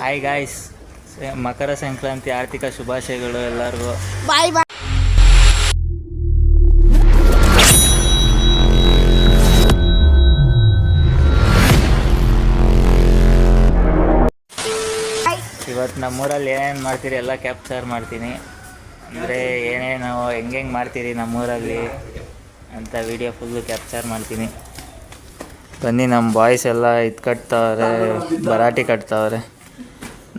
Hi guys, ಮಕರ ಸಂಕ್ರಾಂತಿ ಆರ್ಥಿಕ ಶುಭಾಶಯಗಳು ಎಲ್ಲರಿಗೂ. ಬಾಯ್ ಬಾಯ್. ಇವತ್ತು ನಮ್ಮೂರಲ್ಲಿ ಏನೇನು ಮಾಡ್ತೀರಿ ಎಲ್ಲ ಕ್ಯಾಪ್ಚರ್ ಮಾಡ್ತೀನಿ. ಅಂದರೆ ಏನೇನು ಹೆಂಗೆ ಮಾಡ್ತೀರಿ ನಮ್ಮೂರಲ್ಲಿ ಅಂತ ವಿಡಿಯೋ ಫುಲ್ಲು ಕ್ಯಾಪ್ಚರ್ ಮಾಡ್ತೀನಿ. ಬನ್ನಿ, ನಮ್ಮ ಬಾಯ್ಸ್ ಎಲ್ಲ ಇದು ಕಟ್ತಾವ್ರೆ, ಭರಾಟಿ ಕಟ್ತಾವ್ರೆ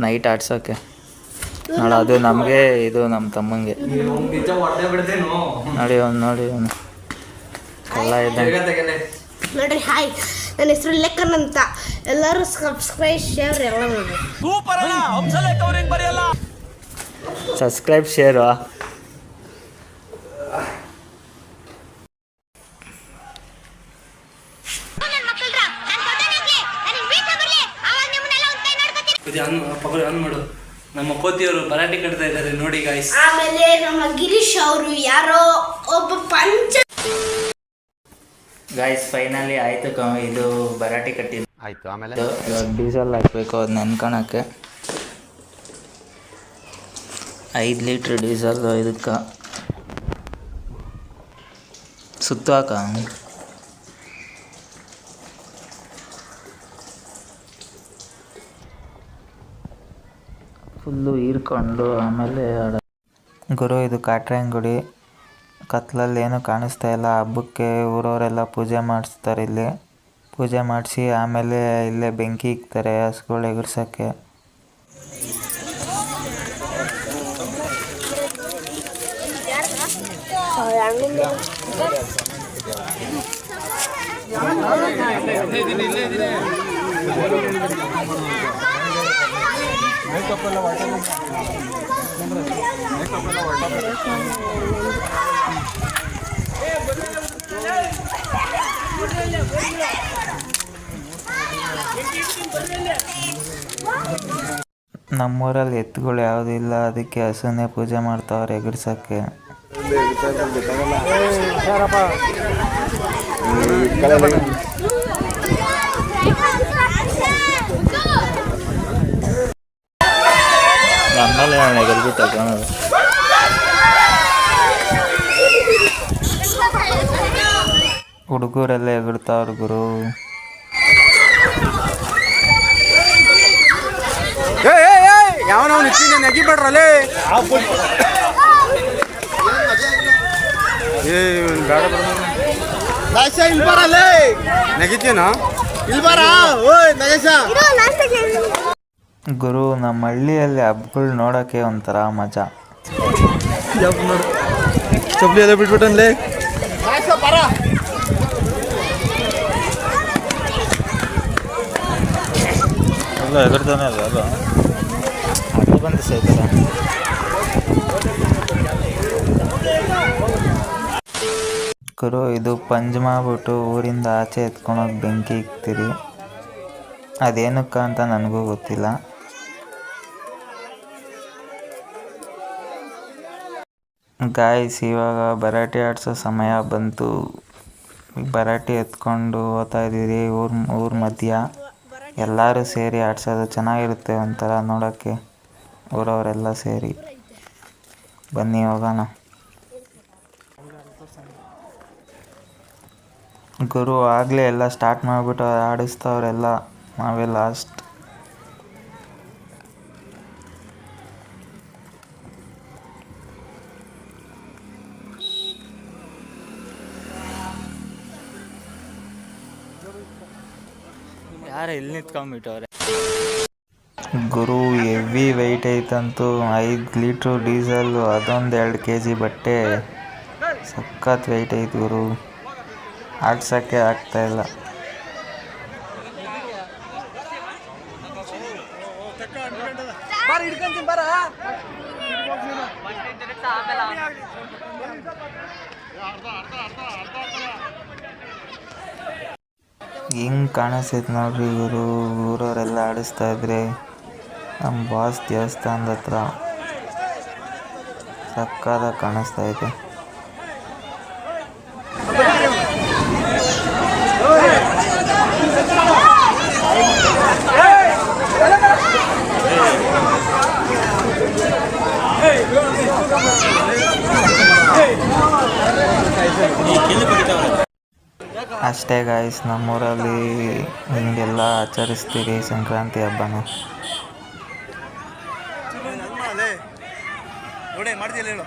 ನೈಟ್ ಆಡ್ಸೋಕ್ಕೆ. ನೋಡಿ, ಅದು ನಮಗೆ, ಇದು ನಮ್ಮ ತಮ್ಮಂಗೆ. ನೋಡಿ ಅವನು ಎಲ್ಲ ಇದೆ ನೋಡ್ರಿ. ಹಾಯ್, ನನ್ನ ಹೆಸರು ಲೆಕ್ಕನ್ ಅಂತ. ಎಲ್ಲರೂ ಸಬ್ಸ್ಕ್ರೈಬ್ ಶೇರ್ ಎಲ್ಲ ಮಾಡಿ. Subscribe share. ಮಾಡು. ನಮ್ಮ ಕೋತಿಯವರು ಭರಾಟೆ ಕಟ್ತಾ ಇದ್ದಾರೆ ನೋಡಿ ಗಾಯ್ಸ್. ಆಮೇಲೆ ನಮ್ಮ ಗಿರೀಶ್ ಅವರು ಯಾರೋ ಒಬ್ಬ ಗಾಯ್ಸ್ ಫೈನಲಿ ಆಯಿತು. ಇದು ಭರಾಟೆ ಕಟ್ಟಿದ್ದು ಆಯಿತು. ಆಮೇಲೆ ಡೀಸೆಲ್ ಹಾಕಬೇಕು, ಅದು ನೆನ್ಕೊಳಕ್ಕೆ 5 ಲೀಟ್ರ್ ಡೀಸೆಲ್ ಇದಕ್ಕೆ ಸುತ್ತು ಹಾಕ. ಫುಲ್ಲು ಹೀರ್ಕೊಂಡು ಆಮೇಲೆ ಗುರು, ಇದು ಕಾಟ್ರಾಯನ ಗುಡಿ. ಕತ್ಲಲ್ಲಿ ಏನೂ ಕಾಣಿಸ್ತಾ ಇಲ್ಲ. ಹಬ್ಬಕ್ಕೆ ಊರವರೆಲ್ಲ ಪೂಜೆ ಮಾಡಿಸ್ತಾರೆ. ಇಲ್ಲಿ ಪೂಜೆ ಮಾಡಿಸಿ ಆಮೇಲೆ ಇಲ್ಲೇ ಬೆಂಕಿ ಇಕ್ತಾರೆ ಹಸುಗಳು ಎಗರ್ಸೋಕ್ಕೆ. ನಮ್ಮೂರಲ್ಲಿ ಎತ್ತುಗಳು ಯಾವುದೂ ಇಲ್ಲ, ಅದಕ್ಕೆ ಹಸುನೇ ಪೂಜೆ ಮಾಡ್ತಾವ್ರೆ ಎಗರ್ಸೋಕ್ಕೆ. ನಮ್ಮಲ್ಲಿ ಎಗರ್ಬಿಟ್ಟು ತಗೊಳೋದು. ಹುಡುಗರೆಲ್ಲ ಎಗರ್ತಾವ್ರ ಗುರು. ಯಾವನವ್ ನೆಗಿ ಬಿಡ್ರಲ್ಲಿ ನೆಗಿತೀನ ಗುರು, ನಮ್ಮ ಹಳ್ಳಿಯಲ್ಲಿ ಹಬ್ಬಗಳು ನೋಡೋಕ್ಕೆ ಒಂಥರ ಮಜಾ. ಚಪ್ಪಲಿ ಎಲ್ಲ ಬಿಟ್ಬಿಟ್ಟನ್ಲೇ. ಎಲ್ಲ ಎಗರ್ತಾನೆ ಅಲ್ಲ ಅಲ್ಲ ಅದು ಬಂದು ಸೇರ್ತಾರೆ. ಗುರು, ಇದು ಪಂಜ್ ಮಾಡ್ಬಿಟ್ಟು ಊರಿಂದ ಆಚೆ ಎತ್ಕೊಂಡೋಗಿ ಬೆಂಕಿ ಇಕ್ತೀರಿ. ಅದೇನಕ್ಕ ಅಂತ ನನಗೂ ಗೊತ್ತಿಲ್ಲ. ಗಾಯ್ಸ್, ಇವಾಗ ಭರಾಟೆ ಆಡಿಸೋ ಸಮಯ ಬಂತು. ಭರಾಟೆ ಎತ್ಕೊಂಡು ಹೋಗ್ತಾ ಇದ್ದೀರಿ ಊರ ಮಧ್ಯ. ಎಲ್ಲರೂ ಸೇರಿ ಆಡ್ಸೋದು ಚೆನ್ನಾಗಿರುತ್ತೆ ಒಂಥರ ನೋಡೋಕ್ಕೆ, ಊರವರೆಲ್ಲ ಸೇರಿ. ಬನ್ನಿ ಹೋಗೋಣ. ಗುರು, ಆಗಲೇ ಎಲ್ಲ ಸ್ಟಾರ್ಟ್ ಮಾಡಿಬಿಟ್ಟು ಆಡಿಸ್ತವ್ರೆಲ್ಲ, ನಾವೇ ಲಾಸ್ಟ್. ಯಾರು ಇಲ್ಲಿ ನಿಂತ್ಕೊಂಡ್ಬಿಟ್ಟವ್ರೆ ಗುರು. ಹೆವಿ ವೆಯ್ಟ್ ಐತಂತೂ. 5 ಲೀಟ್ರು ಡೀಸೆಲ್ಲು, ಅದೊಂದು 2 kg ಬಟ್ಟೆ. ಸಖತ್ ವೆಯ್ಟ್ ಐತೆ ಗುರು, ಆಡ್ಸೋಕ್ಕೆ ಆಗ್ತಾಯಿಲ್ಲ. ಹಿಂಗೆ ಕಾಣಿಸ್ತೈತೆ ನೋಡ್ರಿ ಗುರು, ಊರವರೆಲ್ಲ ಆಡಿಸ್ತಾ ಇದ್ರೆ. ನಮ್ಮ ಬಾಸ್ ದೇವಸ್ಥಾನದ ಹತ್ರ ಸಕ್ಕತ್ತಾಗಿ ಕಾಣಿಸ್ತೈತೆ. ಅಷ್ಟೇ ಗಾಯ್ಸ್, ನಮ್ಮೂರಲ್ಲಿ ಹಿಂಗೆಲ್ಲ ಆಚರಿಸ್ತೀವಿ ಸಂಕ್ರಾಂತಿ ಹಬ್ಬನ. ನೋಡಿ ಮಾಡ್ತಿಲ್ಲ ಹೇಳು